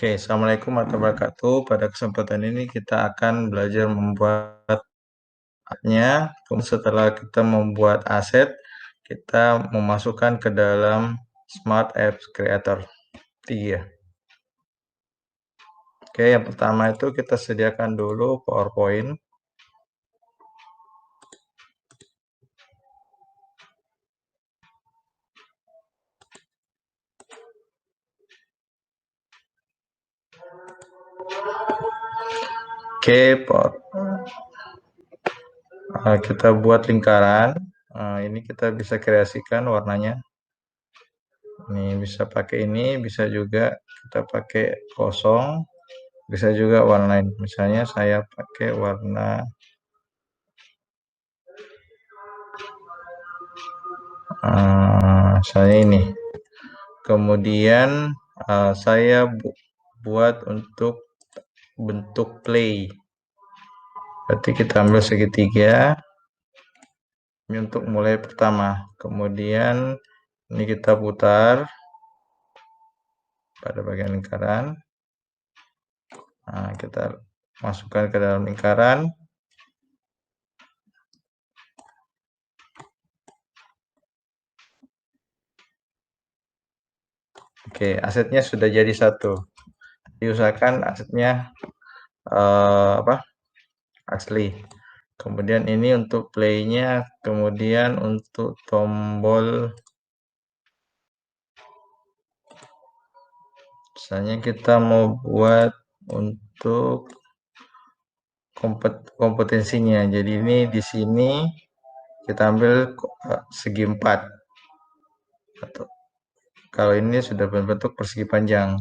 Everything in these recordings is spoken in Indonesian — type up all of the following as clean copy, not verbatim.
Oke, Assalamualaikum warahmatullahi wabarakatuh. Pada kesempatan ini kita akan belajar membuatnya. Setelah kita membuat aset, kita memasukkan ke dalam Smart Apps Creator 3. Oke, yang pertama itu kita sediakan dulu PowerPoint. Oke, kita buat lingkaran. Ini kita bisa kreasikan warnanya. Ini bisa pakai ini, bisa juga kita pakai kosong, bisa juga warna lain. Misalnya saya pakai warna saya ini. Kemudian saya buat untuk bentuk play. Berarti kita ambil segitiga. Ini untuk mulai pertama. Kemudian ini kita putar pada bagian lingkaran. Nah, kita masukkan ke dalam lingkaran. Oke, asetnya sudah jadi satu. Diusahakan asetnya asli. Kemudian ini untuk play-nya, kemudian untuk tombol, misalnya kita mau buat untuk kompetensinya. Jadi ini di sini kita ambil segi 4. Atau kalau ini sudah berbentuk persegi panjang.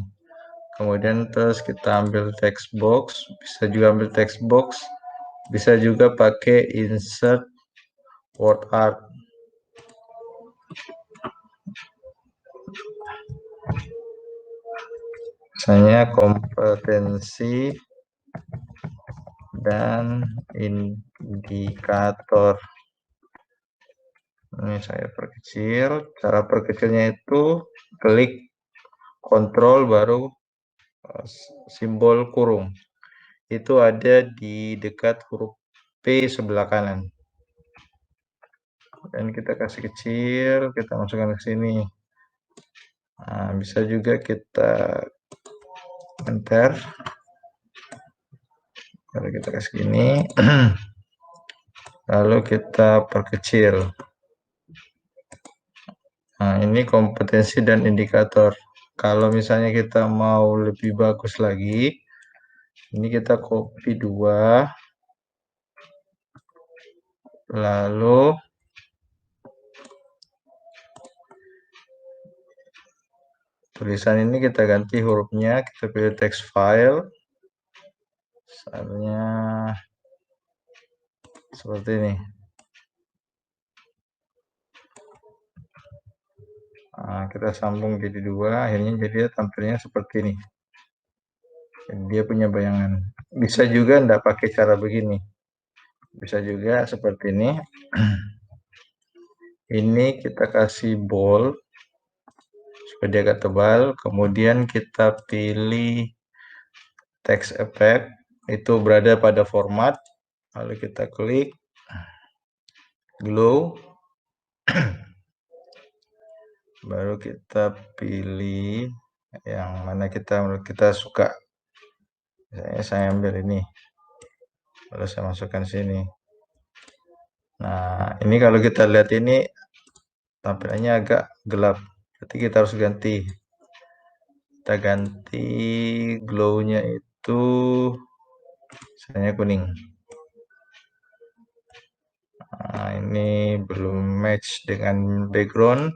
Kemudian terus kita ambil text box, bisa juga ambil text box, bisa juga pakai insert word art. Misalnya kompetensi dan indikator. Ini saya perkecil. Cara perkecilnya itu klik kontrol baru simbol kurung. Itu ada di dekat huruf P sebelah kanan. Dan kita kasih kecil, kita masukkan ke sini. Nah, bisa juga kita enter. Lalu kita kasih gini. Lalu kita perkecil. Nah, ini kompetensi dan indikator. Kalau misalnya kita mau lebih bagus lagi, ini kita copy 2. Lalu tulisan ini kita ganti hurufnya, kita pilih text file. Misalnya seperti ini. Nah, kita sambung jadi 2, akhirnya jadi tampilnya seperti ini. Dia punya bayangan. Bisa juga enggak pakai cara begini. Bisa juga seperti ini. Ini kita kasih bold supaya dia agak tebal. Kemudian kita pilih text effect, itu berada pada format. Lalu kita klik glow. Baru kita pilih yang mana menurut kita suka. Saya ambil ini. Lalu saya masukkan sini. Nah, ini kalau kita lihat ini tampilannya agak gelap. Berarti kita harus ganti. Kita ganti glow-nya itu misalnya kuning. Nah, ini belum match dengan background.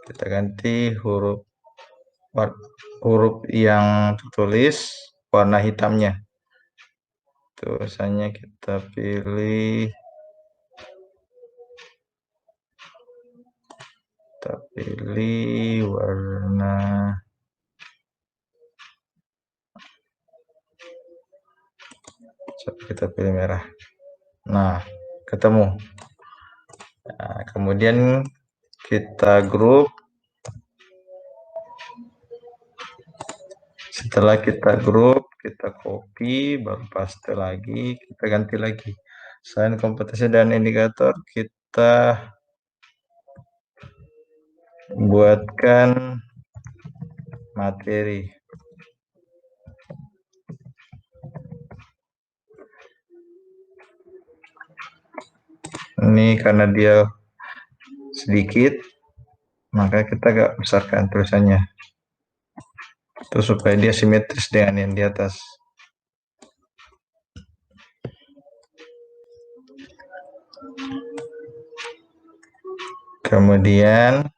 Kita ganti huruf yang tertulis warna hitamnya. Tulisannya kita pilih warna kita pilih merah. Nah, ketemu. Nah, kemudian kita grup. Setelah kita grup, kita copy, baru paste lagi, kita ganti lagi. Selain kompetensi dan indikator, kita buatkan materi. Ini karena dia sedikit, maka kita agak besarkan tulisannya. Itu supaya dia simetris dengan yang di atas. Kemudian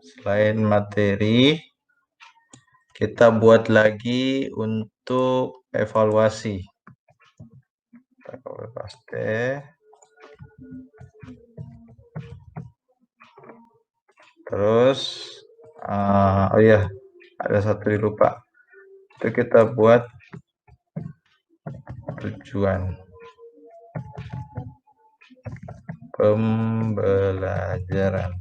selain materi, kita buat lagi untuk evaluasi. Kita copy paste. Terus, oh ya, ada satu lupa. Itu kita buat tujuan pembelajaran.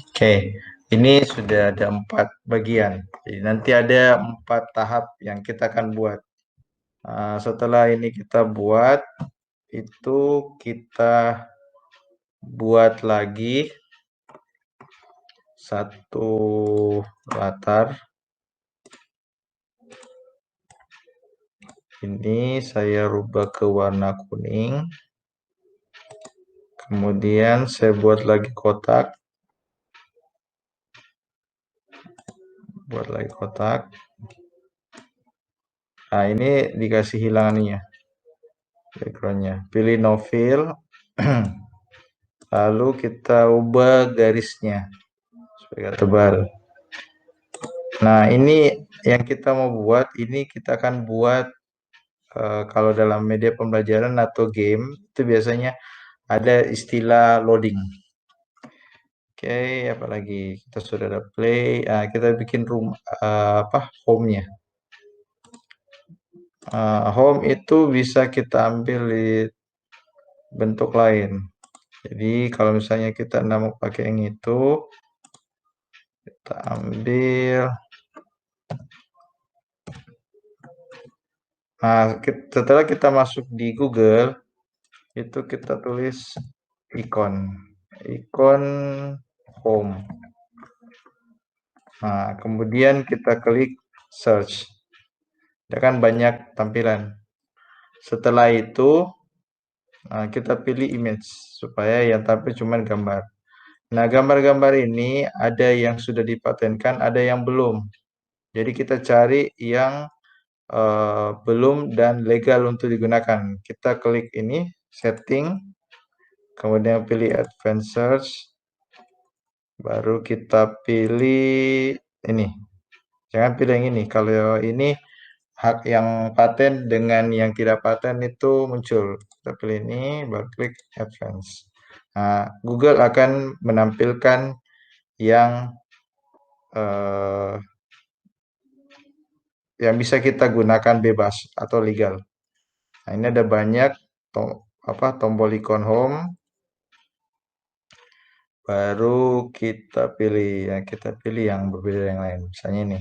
Oke, ini sudah ada 4 bagian. Jadi nanti ada 4 tahap yang kita akan buat. Setelah ini kita buat, itu kita buat lagi satu latar. Ini saya rubah ke warna kuning. Kemudian saya buat lagi kotak. Buat lagi kotak. Nah, ini dikasih hilangannya. Backgroundnya. Pilih no fill. Lalu kita ubah garisnya supaya tebal. Nah, ini yang kita mau buat, ini kita akan buat kalau dalam media pembelajaran atau game, itu biasanya ada istilah loading. Oke, apalagi kita sudah ada play, kita bikin home-nya. Home itu bisa kita ambil di bentuk lain. Jadi kalau misalnya kita tidak mau pakai yang itu, kita ambil. Nah, setelah kita masuk di Google, itu kita tulis ikon home. Nah, kemudian kita klik search. Ada kan banyak tampilan. Setelah itu, kita pilih image supaya yang tampil cuma gambar. Nah, gambar-gambar ini ada yang sudah dipatenkan, ada yang belum. Jadi kita cari yang belum dan legal untuk digunakan. Kita klik ini, setting, kemudian pilih advanced search, baru kita pilih ini. Jangan pilih yang ini. Kalau ini hak yang paten dengan yang tidak paten itu muncul. Kita pilih ini, baru klik advance. Nah, Google akan menampilkan yang bisa kita gunakan bebas atau legal. Nah, ini ada banyak tombol ikon home. Baru kita pilih yang berbeda yang lain. Misalnya ini.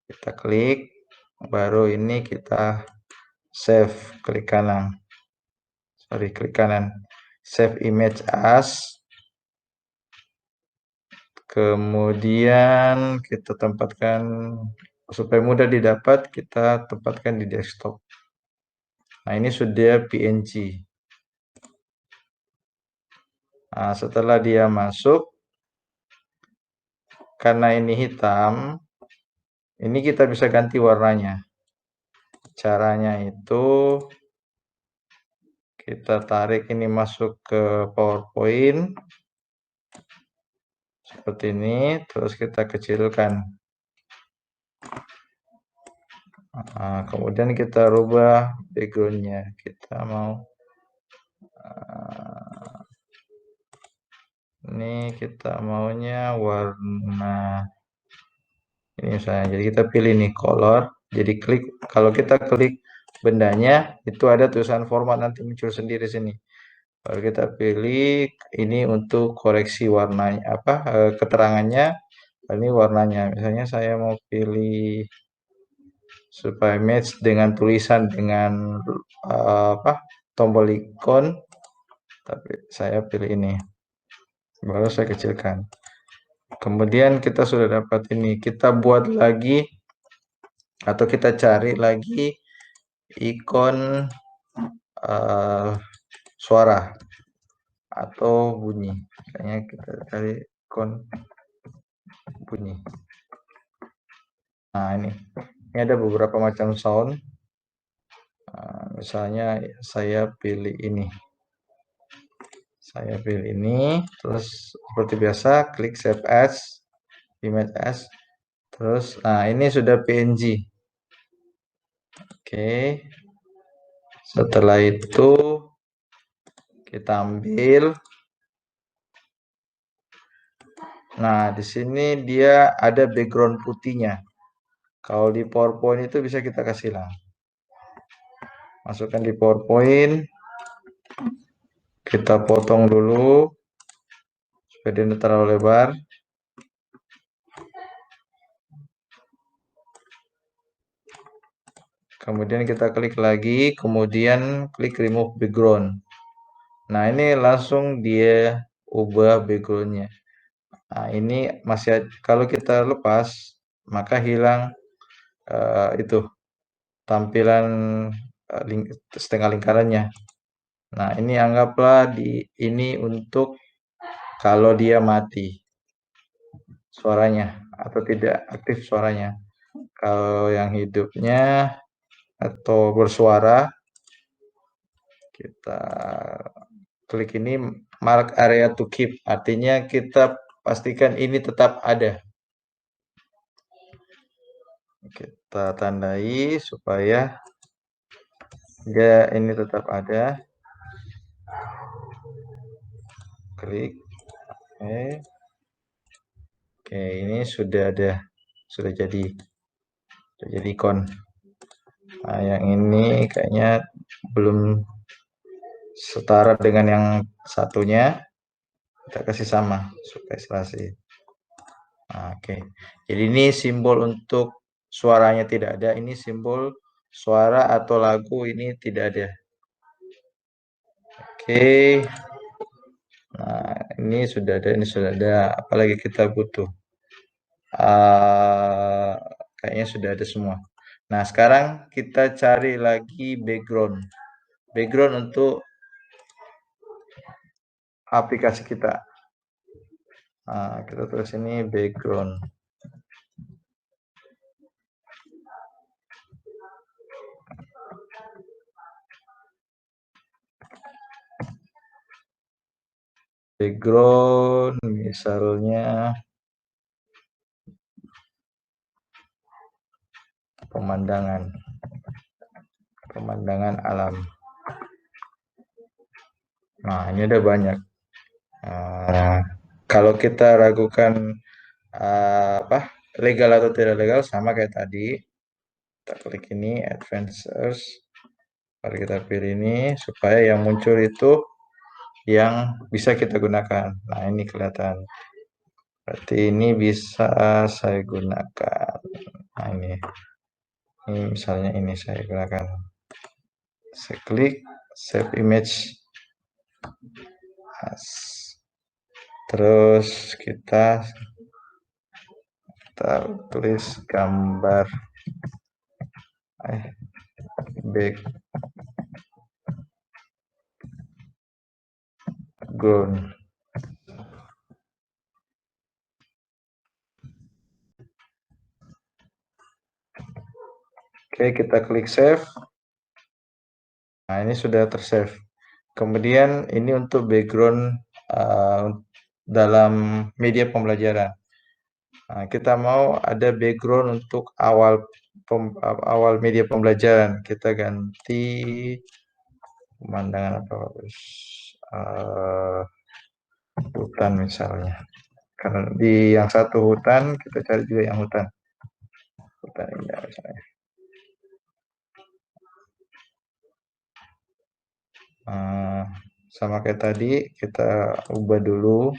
Kita klik, baru ini kita save, klik kanan. Klik kanan. Save image as. Kemudian kita tempatkan supaya mudah didapat, kita tempatkan di desktop. Nah, ini sudah PNG. Nah, setelah dia masuk, karena ini hitam, ini kita bisa ganti warnanya. Caranya itu kita tarik ini masuk ke PowerPoint. Seperti ini, terus kita kecilkan. Kemudian kita rubah background-nya. Kita mau ini kita maunya warna ini misalnya. Jadi kita pilih nih color. Jadi klik, kalau kita klik bendanya itu ada tulisan format nanti muncul sendiri sini. Lalu kita pilih ini untuk koreksi warnanya keterangannya. Ini warnanya. Misalnya saya mau pilih supaya match dengan tulisan dengan tombol ikon, tapi saya pilih ini. Baru saya kecilkan. Kemudian kita sudah dapat ini. Kita buat lagi atau kita cari lagi ikon suara atau bunyi. Kayaknya kita cari ikon bunyi. Nah, ini ada beberapa macam sound. Misalnya saya pilih ini. Saya pilih ini, terus seperti biasa klik save as, image as. Terus, nah ini sudah PNG. Oke. Setelah itu kita ambil. Nah, di sini dia ada background putihnya. Kalau di PowerPoint itu bisa kita kasih lah. Masukkan di PowerPoint. Kita potong dulu supaya dia tidak terlalu lebar. Kemudian kita klik lagi, kemudian klik remove background. Nah, ini langsung dia ubah backgroundnya. Nah, ini masih kalau kita lepas, maka hilang itu tampilan setengah lingkarannya. Nah, ini anggaplah ini untuk kalau dia mati suaranya atau tidak aktif suaranya. Kalau yang hidupnya atau bersuara, kita klik ini mark area to keep. Artinya kita pastikan ini tetap ada. Kita tandai supaya dia ini tetap ada. Klik. Oke, ini sudah ada, sudah jadi ikon. Nah, yang ini kayaknya belum setara dengan yang satunya. Kita kasih sama supaya serasi. Nah, oke. Jadi ini simbol untuk suaranya tidak ada. Ini simbol suara atau lagu ini tidak ada. Oke. Nah, ini sudah ada, ini sudah ada. Apalagi kita butuh. Kayaknya sudah ada semua. Nah, sekarang kita cari lagi background. Background untuk aplikasi kita. Nah, kita tulis ini background. Background misalnya pemandangan alam. Nah, ini ada banyak. Kalau kita ragukan legal atau tidak legal, sama kayak tadi. Kita klik ini advanced search. Lalu kita pilih ini supaya yang muncul itu yang bisa kita gunakan. Nah, ini kelihatan. Berarti ini bisa saya gunakan. Nah, ini misalnya ini saya gunakan. Saya klik save image. Terus kita tulis gambar background. Oke, kita klik save. Nah, ini sudah tersave. Kemudian ini untuk background dalam media pembelajaran. Nah, kita mau ada background untuk awal media pembelajaran. Kita ganti pemandangan apa? Hutan misalnya. Karena di yang satu hutan, kita cari juga yang hutan. Hutan indah misalnya. sama kayak tadi, kita ubah dulu.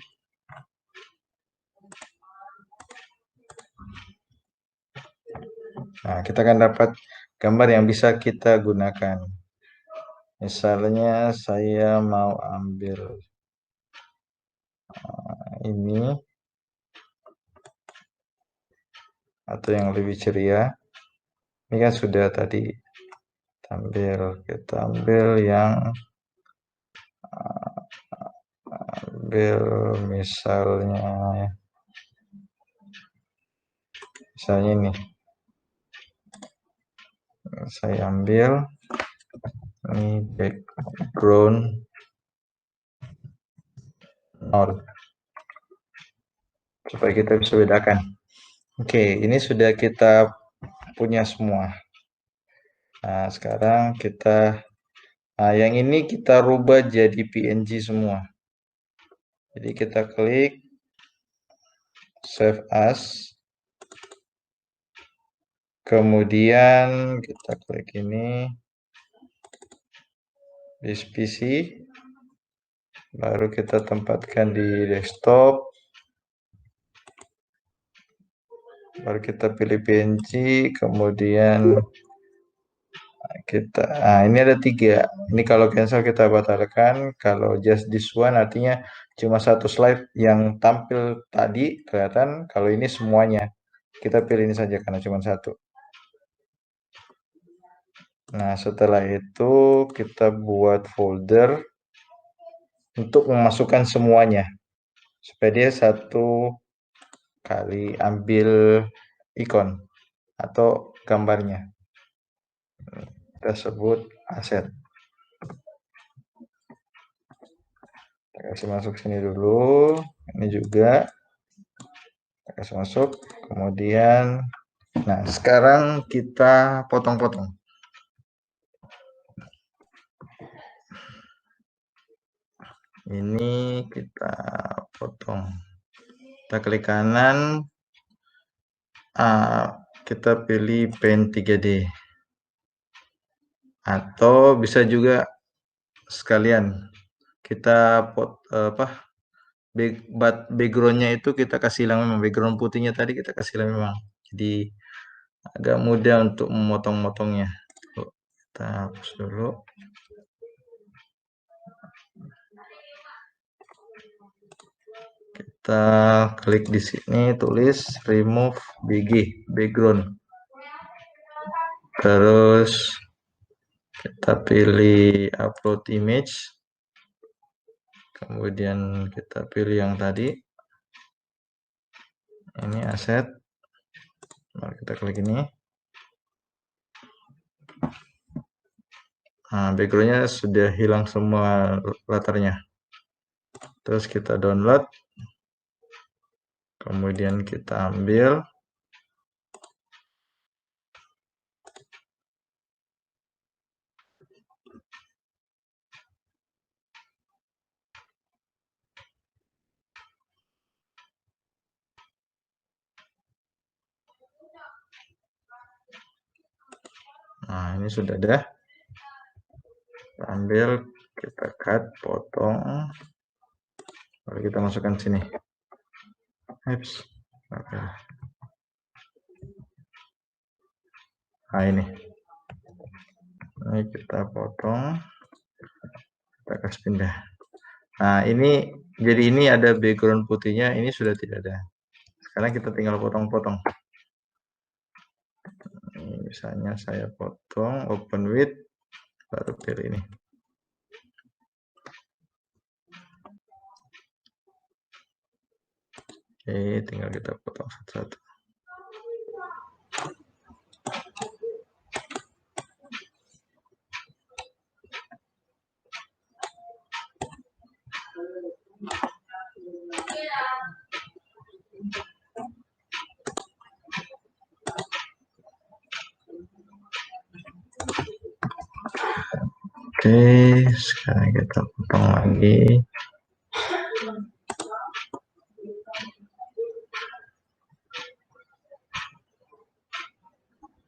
Nah, kita akan dapat gambar yang bisa kita gunakan. Misalnya saya mau ambil ini atau yang lebih ceria. Ini kan sudah tadi kita ambil yang ambil misalnya ini saya ambil ini background 0 supaya kita bisa bedakan. Oke, ini sudah kita punya semua. Nah, sekarang yang ini kita rubah jadi PNG semua. Jadi kita klik Save As. Kemudian kita klik ini di PC. Baru kita tempatkan di desktop. Baru kita pilih PNG, kemudian ini ada 3. Ini kalau cancel kita batalkan, kalau just this one artinya cuma satu slide yang tampil tadi kelihatan, kalau ini semuanya. Kita pilih ini saja karena cuma satu. Nah, setelah itu kita buat folder untuk memasukkan semuanya. Supaya dia satu kali ambil ikon atau gambarnya. Kita sebut aset. Kita kasih masuk sini dulu. Ini juga kita kasih masuk. Kemudian, nah sekarang kita potong-potong. Ini kita potong. Kita klik kanan. Kita pilih pen 3D. Atau bisa juga sekalian kita backgroundnya itu kita kasih hilang memang, background putihnya tadi kita kasih hilang memang, jadi agak mudah untuk memotong-motongnya. Kita hapus dulu. Kita klik di sini, tulis remove background, terus kita pilih upload image, kemudian kita pilih yang tadi, ini aset. Mari kita klik ini. Nah, backgroundnya sudah hilang semua latarnya. Terus kita download, kemudian kita ambil. Nah, ini sudah ada. Ambil, kita cut, potong, lalu kita masukkan sini. Oops. Oke. Nah, ini kita potong, kita kasih pindah. Nah, jadi ini ada background putihnya, ini sudah tidak ada. Sekarang kita tinggal potong-potong. Misalnya saya potong, open with, baru pilih ini. Oke, tinggal kita potong satu-satu. Oke, sekarang kita potong lagi.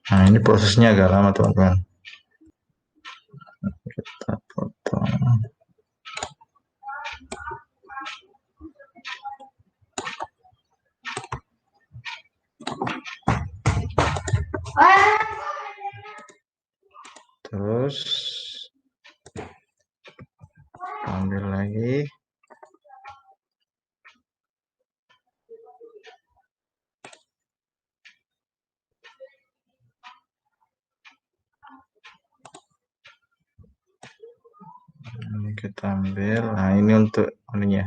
Nah, ini prosesnya agak lama, teman-teman. Kita potong. Terus ambil lagi. Ini kita ambil. Nah, ini untuk ininya,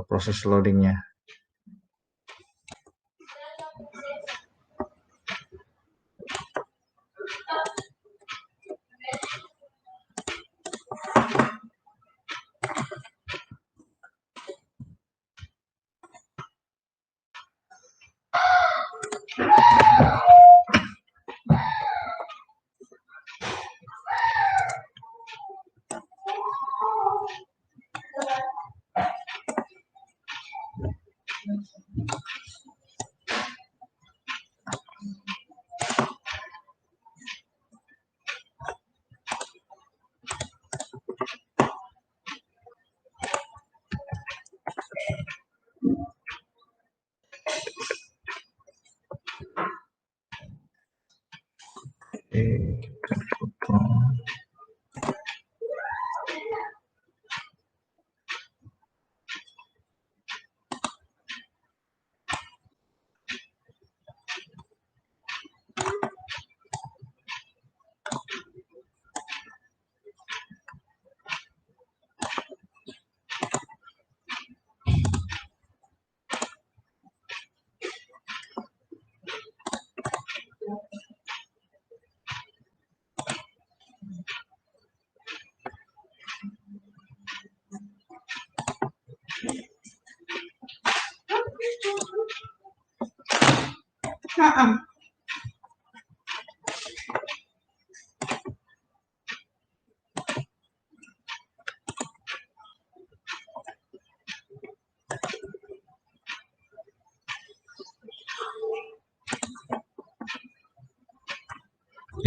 proses loadingnya. Oke, kita potong.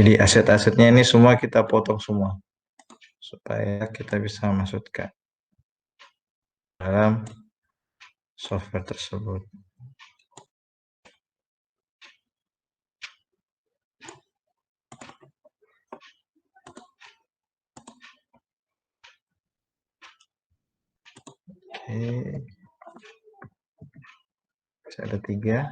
Jadi aset-asetnya ini semua kita potong semua supaya kita bisa masukkan dalam software tersebut. Oke, bisa ada 3.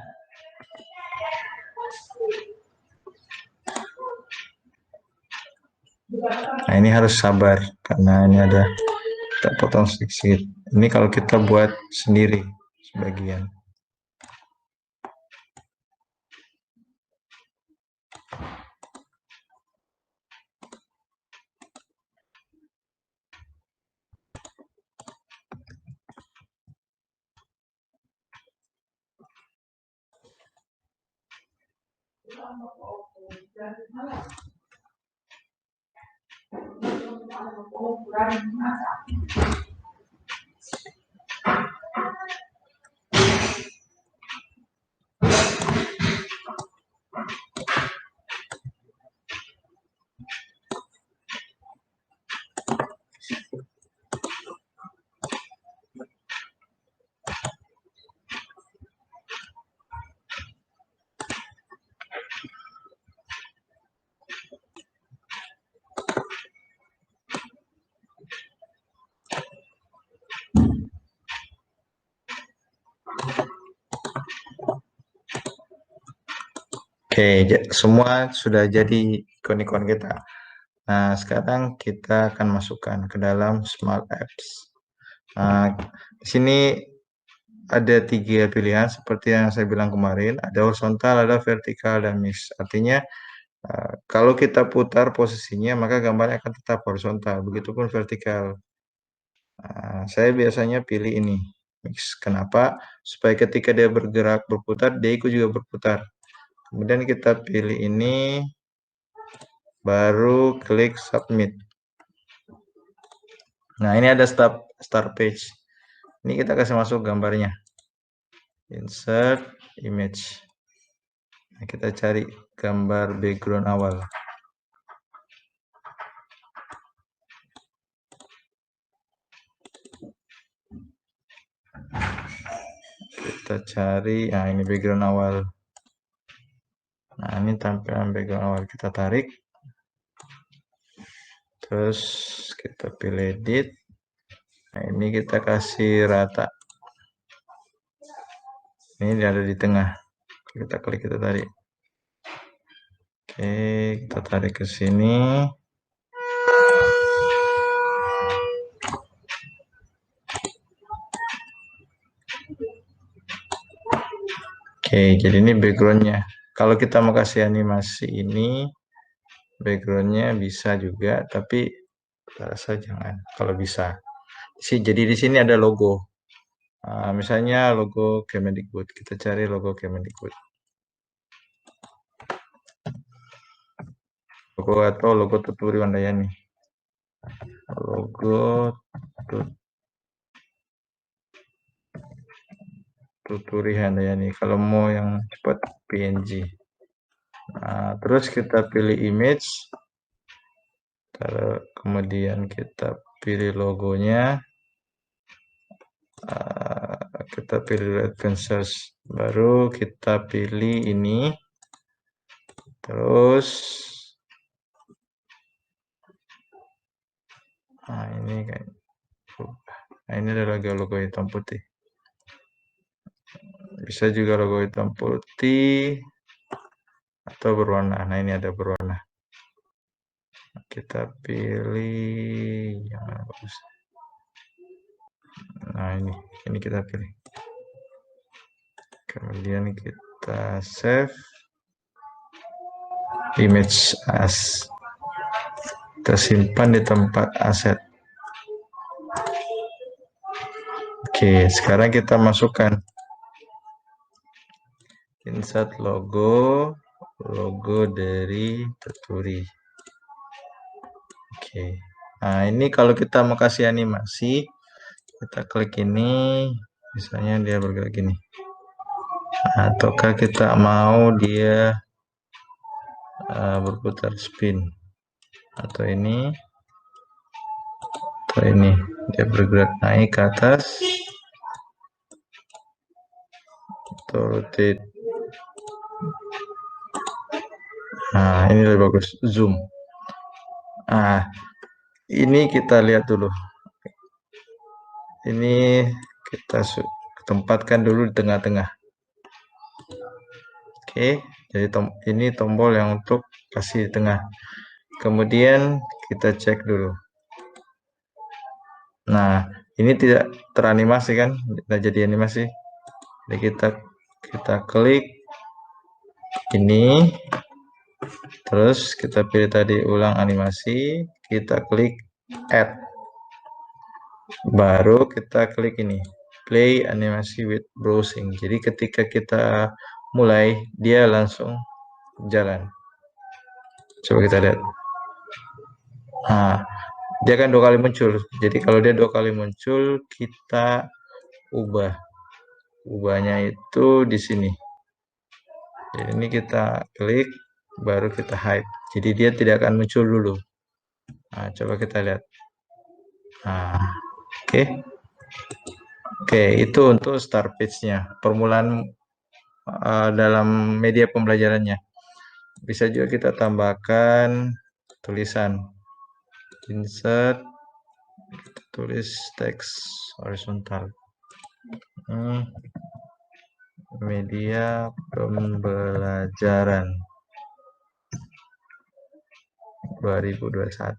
Nah, ini harus sabar karena ini ada kita potong sedikit. Ini kalau kita buat sendiri sebagian. Oke, semua sudah jadi ikon-ikon kita. Nah, sekarang kita akan masukkan ke dalam Smart Apps. Nah, di sini ada 3 pilihan seperti yang saya bilang kemarin, ada horizontal, ada vertikal, dan mix. Artinya, kalau kita putar posisinya, maka gambarnya akan tetap horizontal, begitupun vertikal. Nah, saya biasanya pilih ini, mix. Kenapa? Supaya ketika dia bergerak berputar, dia ikut juga berputar. Kemudian kita pilih ini, baru klik submit. Nah, ini ada start page. Ini kita kasih masuk gambarnya. Insert image. Nah, kita cari gambar background awal. Kita cari, nah ini background awal. Nah, ini tampilan background awal. Kita tarik. Terus kita pilih edit. Nah, ini kita kasih rata. Ini ada di tengah. Kita klik itu tadi. Oke, kita tarik ke sini. Oke, jadi ini backgroundnya. Kalau kita mau kasih animasi ini, backgroundnya bisa juga, tapi saya rasa jangan. Kalau bisa, jadi di sini ada logo. Misalnya logo Kemendikbud. Kita cari logo Kemendikbud. Logo atau logo Tuturi Wandayani. Logo Tuturi Handayani. Kalau mau yang cepat PNG. Nah, terus kita pilih image. Kemudian kita pilih logonya. Kita pilih advanced, baru kita pilih ini. Terus ini kan. Nah, ini adalah logo hitam putih. Bisa juga logo hitam putih atau berwarna. Nah, ini ada berwarna. Kita pilih yang mana bagus. Nah, ini kita pilih. Kemudian kita save image as. Kita simpan di tempat aset. Oke, sekarang kita masukkan insert logo dari Tuturi. Oke. Nah, ini kalau kita mau kasih animasi, kita klik ini, misalnya dia bergerak gini. Ataukah kita mau dia berputar spin, atau ini, dia bergerak naik ke atas, atau rotate. Nah, ini lebih bagus, zoom. Nah, ini kita lihat dulu. Ini kita tempatkan dulu di tengah-tengah. Oke, jadi ini tombol yang untuk kasih di tengah. Kemudian kita cek dulu. Nah, ini tidak teranimasi kan? Tidak jadi animasi. Jadi kita klik ini. Terus kita pilih tadi ulang animasi, kita klik add. Baru kita klik ini, play animasi with browsing. Jadi ketika kita mulai, dia langsung jalan. Coba kita lihat. Nah, dia kan 2 kali muncul. Jadi kalau dia 2 kali muncul, kita ubah. Ubahnya itu di sini. Jadi ini kita klik, baru kita hide. Jadi dia tidak akan muncul dulu. Nah, coba kita lihat. Nah, oke. Oke, itu untuk start page-nya. Permulaan dalam media pembelajarannya. Bisa juga kita tambahkan tulisan. Insert, tulis teks horizontal. Media pembelajaran 2021.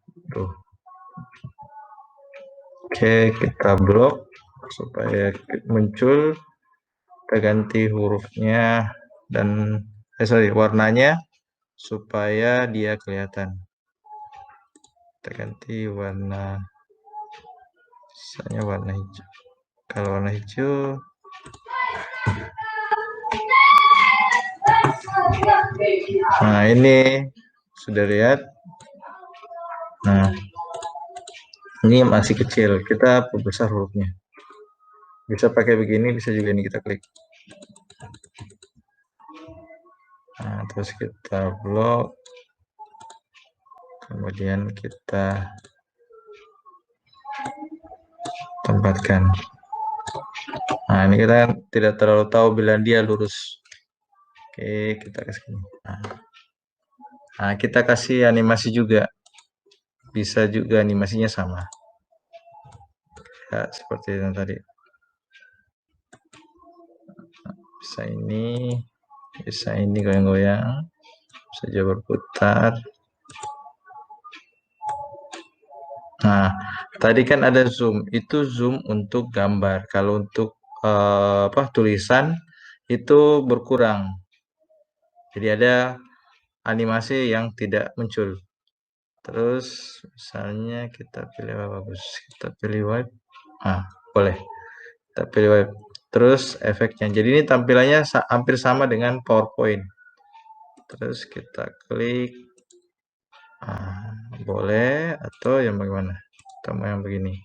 Oke, kita blok supaya muncul. Kita ganti hurufnya dan warnanya supaya dia kelihatan. Kita ganti warna, misalnya warna hijau. Kalau warna hijau, nah ini sudah lihat. Nah, ini masih kecil, kita perbesar hurufnya. Bisa pakai begini, bisa juga ini kita klik. Nah, terus kita blok, kemudian kita tempatkan. Nah, ini kita tidak terlalu tahu bila dia lurus. Oke, kita kasih. Nah, kita kasih animasi juga. bisa juga animasinya sama. Ya, seperti yang tadi. Bisa ini goyang-goyang, bisa juga berputar. Nah, tadi kan ada zoom, itu zoom untuk gambar. Kalau untuk tulisan itu berkurang. Jadi ada animasi yang tidak muncul. Terus misalnya kita pilih apa bagus? Kita pilih white. Boleh. Kita pilih white. Terus efeknya. Jadi ini tampilannya hampir sama dengan PowerPoint. Terus kita klik. Boleh atau yang bagaimana? Kita mau yang begini.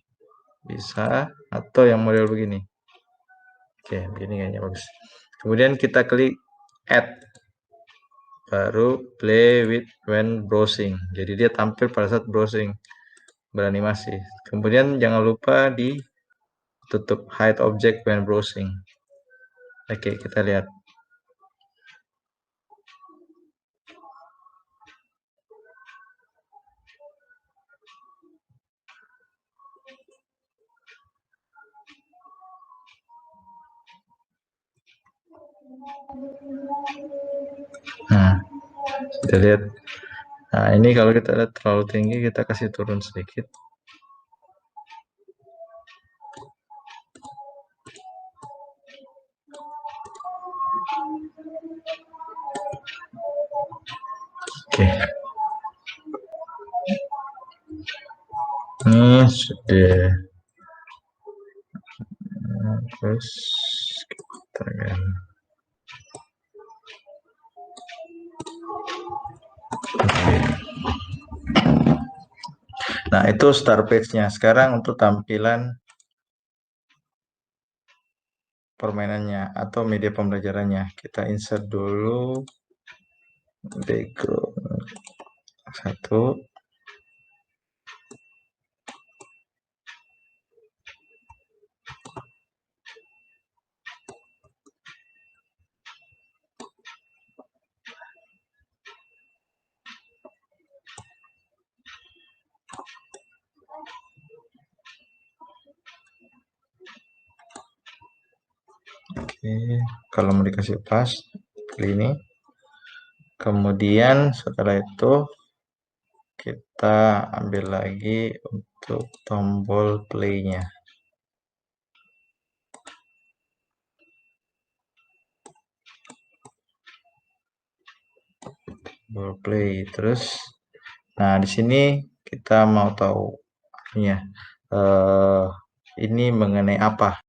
Bisa atau yang model begini. Oke, begini kayaknya bagus. Kemudian kita klik add. Baru play with when browsing. Jadi dia tampil pada saat browsing beranimasi. Kemudian jangan lupa ditutup hide object when browsing. Oke, kita lihat. Nah, kita lihat. Nah, ini kalau kita lihat terlalu tinggi, kita kasih turun sedikit. Oke. Ini sudah. Terus kita kan. Nah, itu start page-nya. Sekarang untuk tampilan permainannya atau media pembelajarannya. Kita insert dulu background 1. Oke, kalau mau dikasih pas, pilih ini. Kemudian setelah itu kita ambil lagi untuk tombol play-nya. Tombol play terus. Nah, di sini kita mau tahu artinya ini mengenai apa.